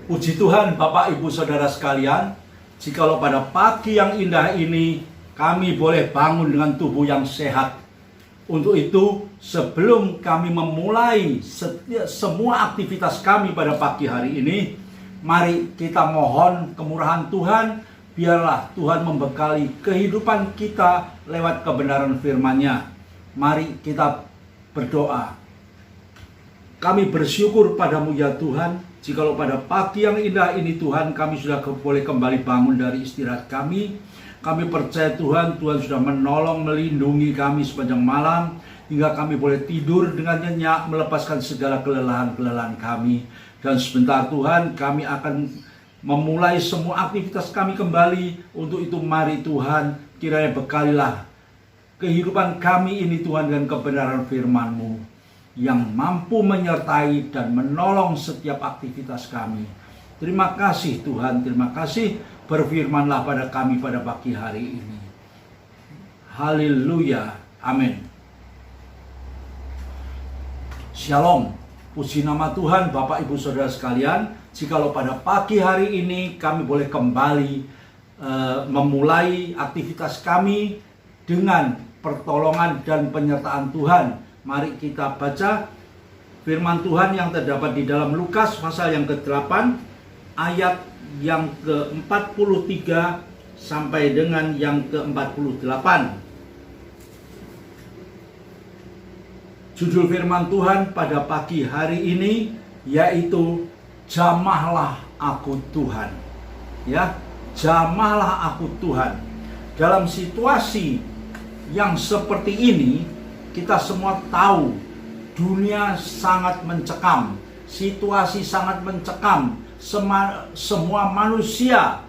Puji Tuhan Bapak Ibu Saudara sekalian, jikalau pada pagi yang indah ini kami boleh bangun dengan tubuh yang sehat. Untuk itu sebelum kami memulai semua aktivitas kami pada pagi hari ini, mari kita mohon kemurahan Tuhan. Biarlah Tuhan membekali kehidupan kita lewat kebenaran firman-Nya. Mari kita berdoa. Kami bersyukur padamu ya Tuhan, jikalau pada pagi yang indah ini Tuhan kami sudah boleh kembali bangun dari istirahat kami. Kami percaya Tuhan sudah menolong, melindungi kami sepanjang malam, hingga kami boleh tidur dengan nyenyak, melepaskan segala kelelahan-kelelahan kami. Dan sebentar Tuhan kami akan memulai semua aktivitas kami kembali. Untuk itu mari Tuhan kiranya bekalilah kehidupan kami ini Tuhan dengan kebenaran firman-Mu yang mampu menyertai dan menolong setiap aktivitas kami. Terima kasih Tuhan, terima kasih. Berfirmanlah pada kami pada pagi hari ini. Haleluya, amin. Shalom, puji nama Tuhan Bapak Ibu Saudara sekalian. Jikalau pada pagi hari ini kami boleh kembali memulai aktivitas kami dengan pertolongan dan penyertaan Tuhan. Mari kita baca firman Tuhan yang terdapat di dalam Lukas pasal yang ke-8 ayat yang ke-43 sampai dengan yang ke-48. Judul firman Tuhan pada pagi hari ini yaitu jamahlah aku Tuhan. Ya, jamahlah aku Tuhan. Dalam situasi yang seperti ini, kita semua tahu dunia sangat mencekam, situasi sangat mencekam, semua manusia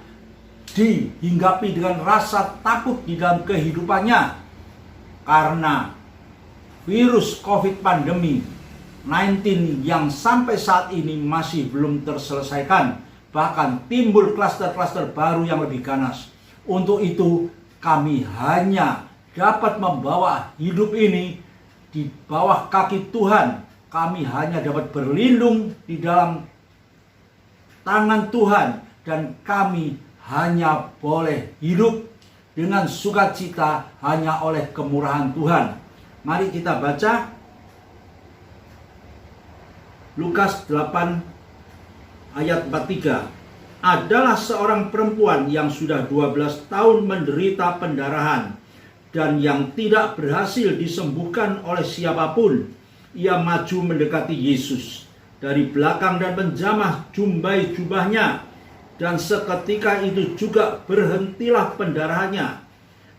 dihinggapi dengan rasa takut di dalam kehidupannya karena virus COVID pandemi 19 yang sampai saat ini masih belum terselesaikan, bahkan timbul klaster-klaster baru yang lebih ganas. Untuk itu kami hanya dapat membawa hidup ini di bawah kaki Tuhan. Kami hanya dapat berlindung di dalam tangan Tuhan, dan kami hanya boleh hidup dengan sukacita hanya oleh kemurahan Tuhan. Mari kita baca Lukas 8 ayat 43. Adalah seorang perempuan yang sudah 12 tahun menderita pendarahan dan yang tidak berhasil disembuhkan oleh siapapun. Ia maju mendekati Yesus dari belakang dan menjamah jumbai jubahnya, dan seketika itu juga berhentilah pendarahannya.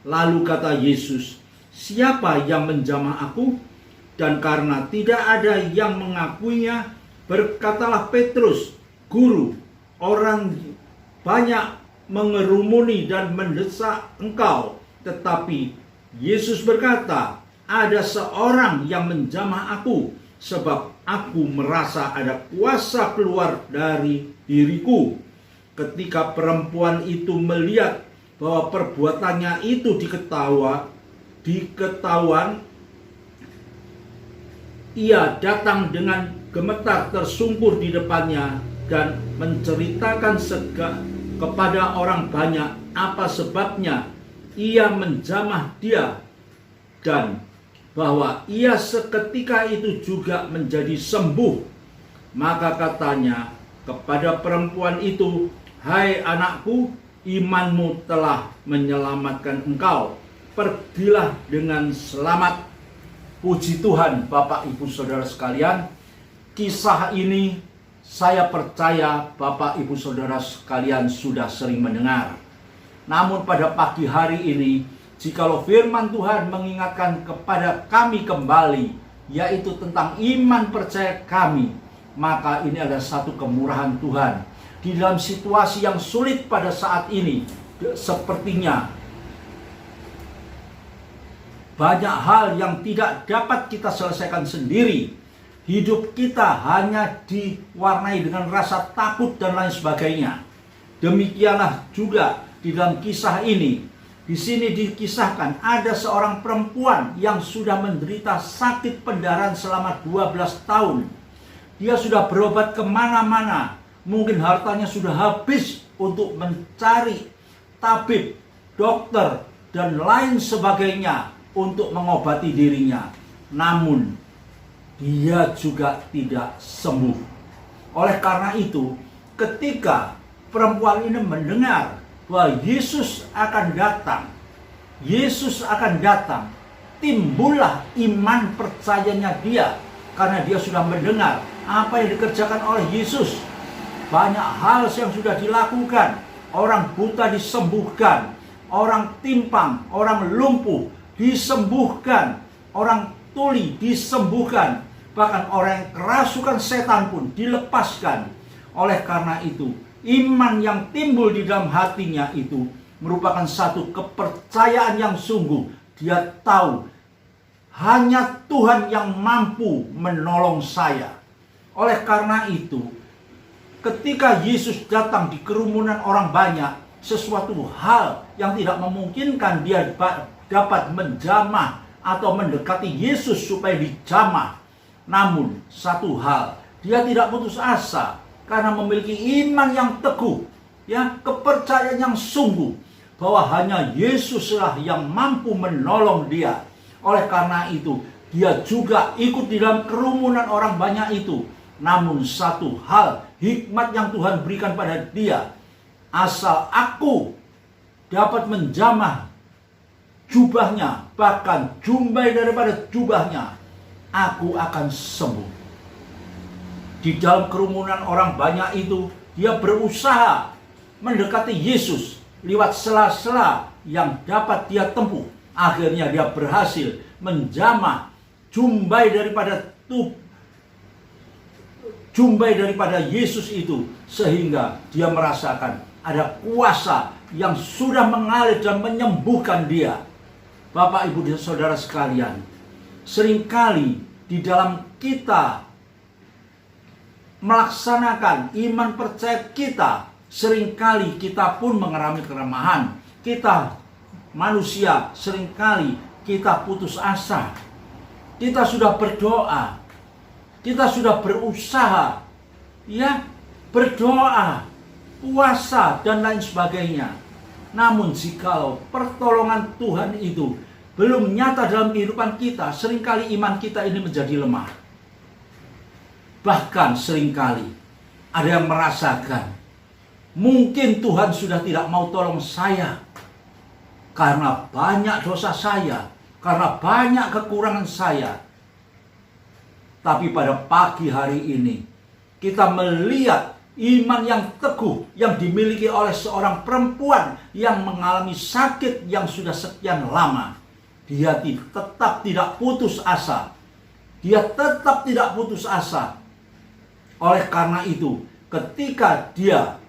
Lalu kata Yesus, "Siapa yang menjamah aku?" Dan karena tidak ada yang mengakuinya, berkatalah Petrus, "Guru, orang banyak mengerumuni dan mendesak engkau." Tetapi Yesus berkata, "Ada seorang yang menjamah aku, sebab aku merasa ada kuasa keluar dari diriku." Ketika perempuan itu melihat bahwa perbuatannya itu diketahuan, ia datang dengan gemetar tersungkur di depannya dan menceritakan kepada orang banyak apa sebabnya ia menjamah dia, dan bahwa ia seketika itu juga menjadi sembuh. Maka katanya kepada perempuan itu, "Hai anakku, imanmu telah menyelamatkan engkau. Pergilah dengan selamat." Puji Tuhan Bapak Ibu Saudara sekalian. Kisah ini saya percaya Bapak Ibu Saudara sekalian sudah sering mendengar. Namun pada pagi hari ini, jikalau firman Tuhan mengingatkan kepada kami kembali, yaitu tentang iman percaya kami, maka ini adalah satu kemurahan Tuhan. Di dalam situasi yang sulit pada saat ini, sepertinya banyak hal yang tidak dapat kita selesaikan sendiri. Hidup kita hanya diwarnai dengan rasa takut dan lain sebagainya. Demikianlah juga di dalam kisah ini. Di sini dikisahkan ada seorang perempuan yang sudah menderita sakit pendarahan selama 12 tahun. Dia sudah berobat kemana-mana, mungkin hartanya sudah habis untuk mencari tabib, dokter, dan lain sebagainya untuk mengobati dirinya. Namun, dia juga tidak sembuh. Oleh karena itu, ketika perempuan ini mendengar bahwa Yesus akan datang, timbullah iman percayanya dia, karena dia sudah mendengar apa yang dikerjakan oleh Yesus. Banyak hal yang sudah dilakukan. Orang buta disembuhkan, orang timpang, orang lumpuh disembuhkan, orang tuli disembuhkan, bahkan orang yang kerasukan setan pun dilepaskan. Oleh karena itu, iman yang timbul di dalam hatinya itu merupakan satu kepercayaan yang sungguh. Dia tahu hanya Tuhan yang mampu menolong saya. Oleh karena itu, ketika Yesus datang di kerumunan orang banyak, sesuatu hal yang tidak memungkinkan dia dapat menjamah atau mendekati Yesus supaya dijamah. Namun satu hal, dia tidak putus asa karena memiliki iman yang teguh, kepercayaan yang sungguh bahwa hanya Yesuslah yang mampu menolong dia. Oleh karena itu, dia juga ikut di dalam kerumunan orang banyak itu. Namun satu hal, hikmat yang Tuhan berikan pada dia, asal aku dapat menjamah jubahnya, bahkan jumbai daripada jubahnya, aku akan sembuh. Di dalam kerumunan orang banyak itu, dia berusaha mendekati Yesus lewat sela-sela yang dapat dia tempuh. Akhirnya dia berhasil menjamah jumbai daripada Yesus itu, sehingga dia merasakan ada kuasa yang sudah mengalir dan menyembuhkan dia. Bapak, Ibu, dan Saudara sekalian, seringkali di dalam kita melaksanakan iman percaya kita, seringkali kita pun mengalami kelemahan. Kita manusia, seringkali kita putus asa. Kita sudah berdoa, kita sudah berusaha, berdoa, puasa, dan lain sebagainya. Namun jikalau pertolongan Tuhan itu belum nyata dalam kehidupan kita, seringkali iman kita ini menjadi lemah. Bahkan seringkali ada yang merasakan, mungkin Tuhan sudah tidak mau tolong saya karena banyak dosa saya, karena banyak kekurangan saya. Tapi pada pagi hari ini, kita melihat iman yang teguh yang dimiliki oleh seorang perempuan yang mengalami sakit yang sudah sekian lama. Dia tetap tidak putus asa. Dia tetap tidak putus asa. Oleh karena itu, ketika dia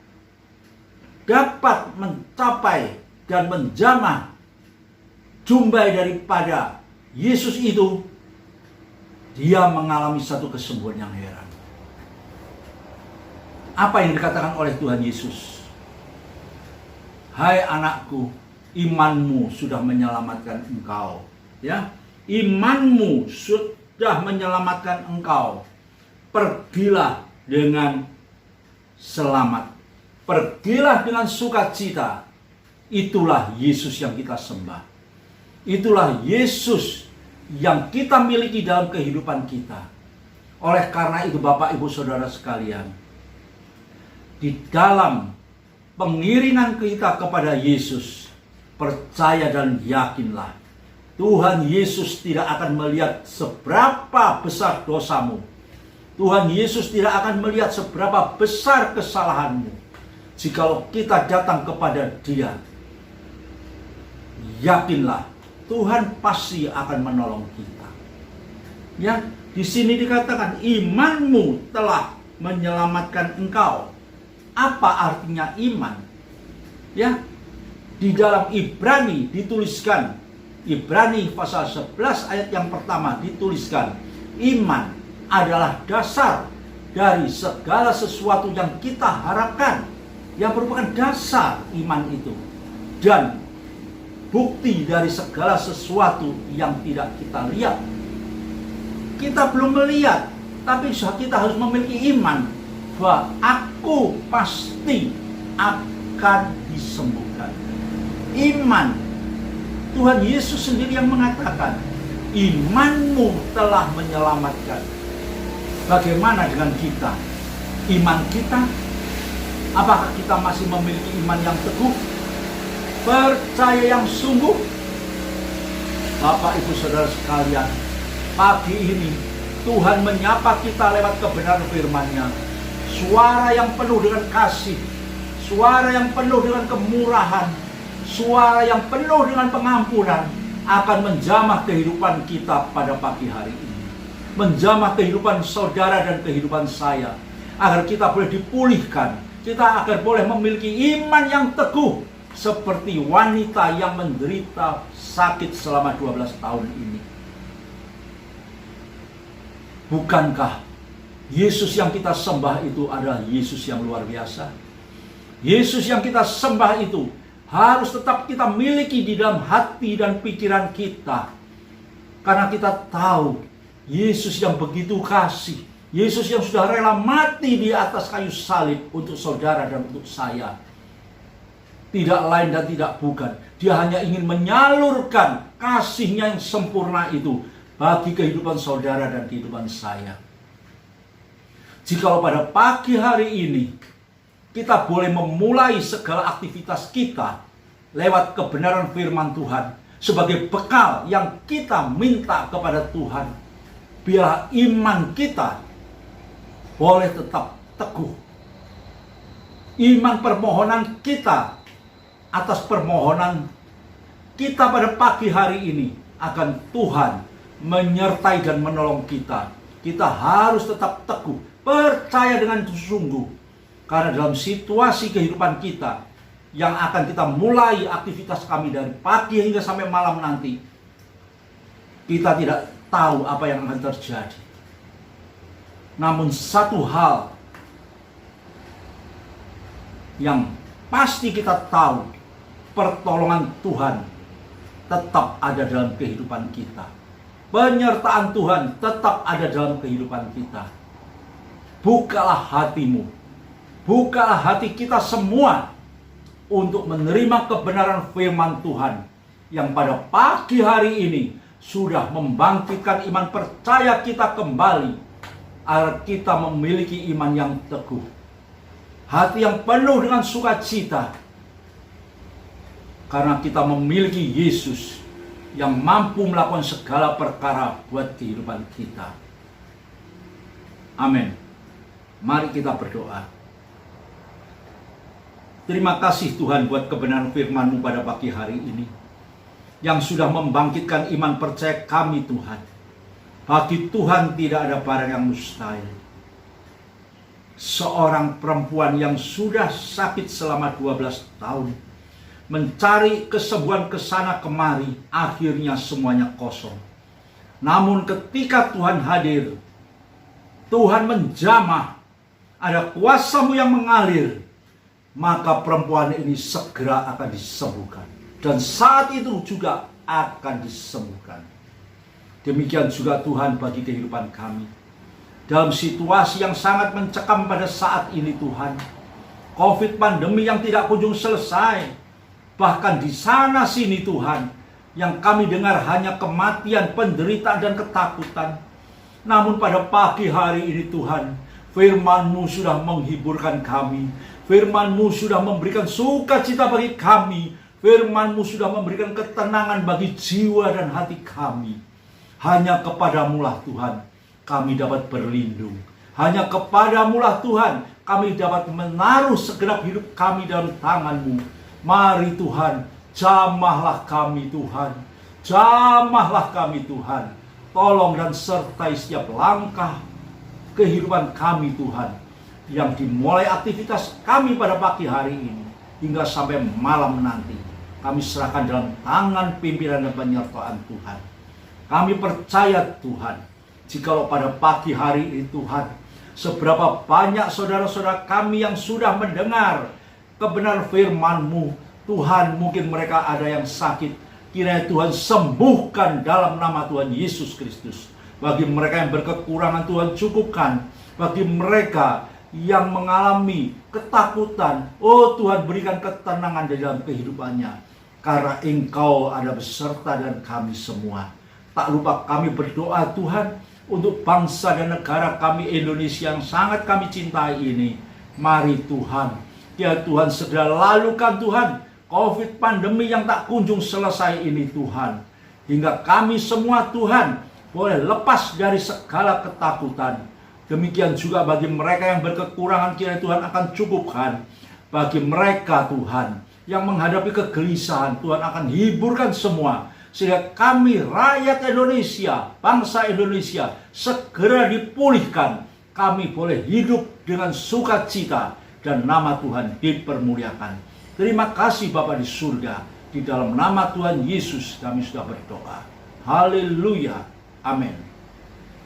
dapat mencapai dan menjamah jumbai daripada Yesus itu, dia mengalami satu kesembuhan yang heran. Apa yang dikatakan oleh Tuhan Yesus? Hai anakku, imanmu sudah menyelamatkan engkau. Imanmu sudah menyelamatkan engkau. Pergilah dengan selamat. Pergilah dengan sukacita. Itulah Yesus yang kita sembah. Itulah Yesus yang kita miliki dalam kehidupan kita. Oleh karena itu, Bapak, Ibu, Saudara sekalian, di dalam pengiringan kita kepada Yesus, percaya dan yakinlah, Tuhan Yesus tidak akan melihat seberapa besar dosamu. Tuhan Yesus tidak akan melihat seberapa besar kesalahanmu. Jikalau kita datang kepada Dia, yakinlah Tuhan pasti akan menolong kita. Di sini dikatakan imanmu telah menyelamatkan engkau. Apa artinya iman? Di dalam Ibrani dituliskan, Ibrani pasal 11 ayat yang pertama dituliskan, iman adalah dasar dari segala sesuatu yang kita harapkan, yang merupakan dasar iman itu, dan bukti dari segala sesuatu yang tidak kita lihat. Kita belum melihat, tapi kita harus memiliki iman bahwa aku pasti akan disembuhkan. Iman. Tuhan Yesus sendiri yang mengatakan, imanmu telah menyelamatkan. Bagaimana dengan kita? Iman kita, apakah kita masih memiliki iman yang teguh? Percaya yang sungguh? Bapak, Ibu, Saudara sekalian, pagi ini Tuhan menyapa kita lewat kebenaran firman-Nya. Suara yang penuh dengan kasih, suara yang penuh dengan kemurahan, suara yang penuh dengan pengampunan akan menjamah kehidupan kita pada pagi hari ini. Menjamah kehidupan saudara dan kehidupan saya. Agar kita boleh dipulihkan. Kita agar boleh memiliki iman yang teguh. Seperti wanita yang menderita sakit selama 12 tahun ini. Bukankah Yesus yang kita sembah itu adalah Yesus yang luar biasa? Yesus yang kita sembah itu harus tetap kita miliki di dalam hati dan pikiran kita. Karena kita tahu Yesus yang begitu kasih, Yesus yang sudah rela mati di atas kayu salib untuk saudara dan untuk saya. Tidak lain dan tidak bukan, Dia hanya ingin menyalurkan kasih-Nya yang sempurna itu bagi kehidupan saudara dan kehidupan saya. Jikalau pada pagi hari ini kita boleh memulai segala aktivitas kita lewat kebenaran firman Tuhan sebagai bekal yang kita minta kepada Tuhan. Biarlah iman kita boleh tetap teguh. Iman permohonan kita atas permohonan kita pada pagi hari ini akan Tuhan menyertai dan menolong kita. Kita harus tetap teguh, percaya dengan sungguh. Karena dalam situasi kehidupan kita yang akan kita mulai aktivitas kami dari pagi hingga sampai malam nanti, kita tidak tahu apa yang akan terjadi. Namun satu hal yang pasti kita tahu, pertolongan Tuhan tetap ada dalam kehidupan kita. Penyertaan Tuhan tetap ada dalam kehidupan kita. Bukalah hatimu. Bukalah hati kita semua untuk menerima kebenaran firman Tuhan yang pada pagi hari ini sudah membangkitkan iman percaya kita kembali agar kita memiliki iman yang teguh. Hati yang penuh dengan sukacita karena kita memiliki Yesus yang mampu melakukan segala perkara buat kehidupan kita. Amin. Mari kita berdoa. Terima kasih Tuhan buat kebenaran firman-Mu pada pagi hari ini, yang sudah membangkitkan iman percaya kami Tuhan. Bagi Tuhan tidak ada barang yang mustahil. Seorang perempuan yang sudah sakit selama 12 tahun, mencari kesembuhan ke sana kemari, akhirnya semuanya kosong. Namun ketika Tuhan hadir, Tuhan menjamah, ada kuasa-Mu yang mengalir, maka perempuan ini segera akan disembuhkan. Dan saat itu juga akan disembuhkan. Demikian juga Tuhan bagi kehidupan kami. Dalam situasi yang sangat mencekam pada saat ini Tuhan, COVID pandemi yang tidak kunjung selesai, bahkan di sana sini Tuhan, yang kami dengar hanya kematian, penderitaan dan ketakutan. Namun pada pagi hari ini Tuhan, firman-Mu sudah menghiburkan kami. Firman-Mu sudah memberikan sukacita bagi kami. Firman-Mu sudah memberikan ketenangan bagi jiwa dan hati kami. Hanya kepadamu lah Tuhan kami dapat berlindung. Hanya kepadamu lah Tuhan kami dapat menaruh segenap hidup kami dalam tangan-Mu. Mari Tuhan, jamahlah kami Tuhan. Jamahlah kami Tuhan. Tolong dan sertai setiap langkah kehidupan kami Tuhan, yang dimulai aktivitas kami pada pagi hari ini hingga sampai malam nanti. Kami serahkan dalam tangan pimpinan dan penyertaan Tuhan. Kami percaya Tuhan, jikalau pada pagi hari ini Tuhan, seberapa banyak saudara-saudara kami yang sudah mendengar kebenaran firman-Mu, Tuhan, mungkin mereka ada yang sakit, kiranya Tuhan sembuhkan dalam nama Tuhan Yesus Kristus. Bagi mereka yang berkekurangan, Tuhan cukupkan. Bagi mereka yang mengalami ketakutan, oh Tuhan berikan ketenangan di dalam kehidupannya, karena Engkau ada beserta dan kami semua. Tak lupa kami berdoa Tuhan untuk bangsa dan negara kami Indonesia yang sangat kami cintai ini. Mari Tuhan, ya Tuhan segera lalukan Tuhan COVID pandemi yang tak kunjung selesai ini Tuhan. Hingga kami semua Tuhan boleh lepas dari segala ketakutan. Demikian juga bagi mereka yang berkekurangan, kiranya Tuhan akan cukupkan. Bagi mereka Tuhan yang menghadapi kegelisahan, Tuhan akan hiburkan semua. Sehingga kami rakyat Indonesia, bangsa Indonesia segera dipulihkan. Kami boleh hidup dengan sukacita dan nama Tuhan dipermuliakan. Terima kasih Bapa di surga. Di dalam nama Tuhan Yesus kami sudah berdoa. Haleluya. Amin.